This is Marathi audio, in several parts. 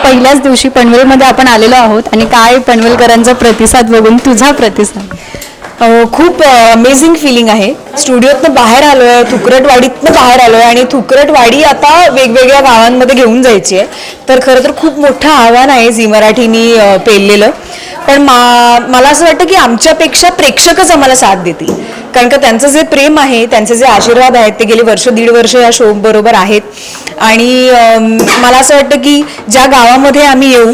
पहिल्याच दिवशी पनवेलमध्ये आपण आलेलो आहोत आणि काय पनवेलकरांचा प्रतिसाद बघून तुझा प्रतिसाद? खूप अमेझिंग फिलिंग आहे. स्टुडिओतनं बाहेर आलो आहे, थुकरटवाडीतनं बाहेर आलो आहे आणि थुकरटवाडी आता वेगवेगळ्या गावांमध्ये घेऊन जायची आहे. तर खरं तर खूप मोठं आव्हान आहे झी मराठीनी पेललेलं. पण मला असं वाटतं की आमच्यापेक्षा प्रेक्षकच आम्हाला साथ देतील, कारण का त्यांचं जे प्रेम आहे, त्यांचे जे आशीर्वाद आहेत, ते गेली वर्ष दीड वर्ष या शो बरोबर आहेत. आणि मला असं वाटतं की ज्या गावामध्ये आम्ही येऊ,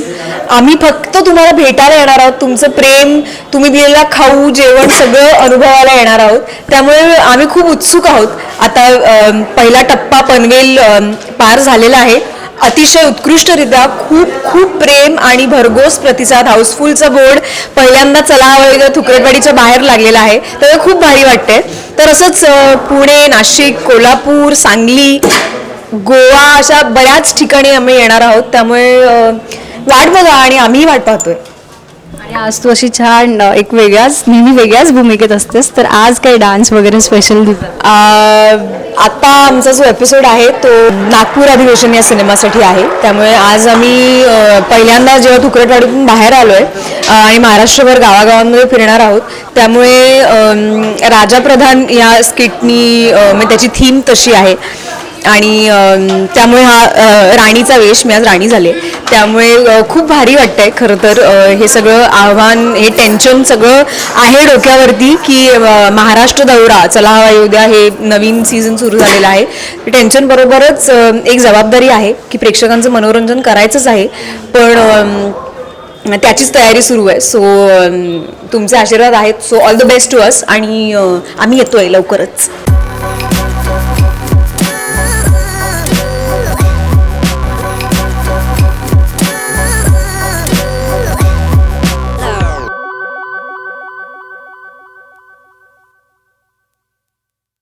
आम्ही फक्त तुम्हाला भेटायला येणार आहोत, तुमचं प्रेम, तुम्ही दिलेला खाऊ जेवण सगळं अनुभवायला येणार आहोत. त्यामुळे आम्ही खूप उत्सुक आहोत. आता पहिला टप्पा पनवेल पार झालेला आहे. अतिशय उत्कृष्टरित्या खूप खूप प्रेम आणि भरघोस प्रतिसाद, हाऊसफुलचा बोर्ड पहिल्यांदा चला हवं थुकरटवाडीच्या बाहेर लागलेला आहे. तर खूप भारी वाटते. तर असंच पुणे, नाशिक, कोल्हापूर, सांगली, गोवा अशा बऱ्याच ठिकाणी आम्ही येणार आहोत. त्यामुळे वाट बघा आणि आम्ही वाट पाहतोय. आणि आज तू अशी छान एक नेहमी वेगळ्याच भूमिकेत असतेस, तर आज काही डान्स वगैरे स्पेशल आता आमचा जो एपिसोड आहे तो नागपूर अधिवेशन या सिनेमासाठी आहे. त्यामुळे आज आम्ही पहिल्यांदा जेव्हा थुकरटवाडीतून बाहेर आलो आहे आणि महाराष्ट्रभर गावागावांमध्ये फिरणार आहोत, त्यामुळे राजा प्रधान या स्किटनी त्याची थीम तशी आहे. आणि त्यामुळे हा राणीचा वेश, मी आज राणी झाले. त्यामुळे खूप भारी वाटतंय खरं तर. हे सगळं आव्हान, हे टेन्शन सगळं आहे डोक्यावरती की महाराष्ट्र दौरा चला हवा येऊ द्या, हे नवीन सीझन सुरू झालेलं आहे. टेन्शन बरोबरच एक जबाबदारी आहे की प्रेक्षकांचं मनोरंजन करायचंच आहे, पण त्याचीच तयारी सुरू आहे. सो तुमचे आशीर्वाद आहेत. So all the best to us आणि आम्ही येतोय लवकरच.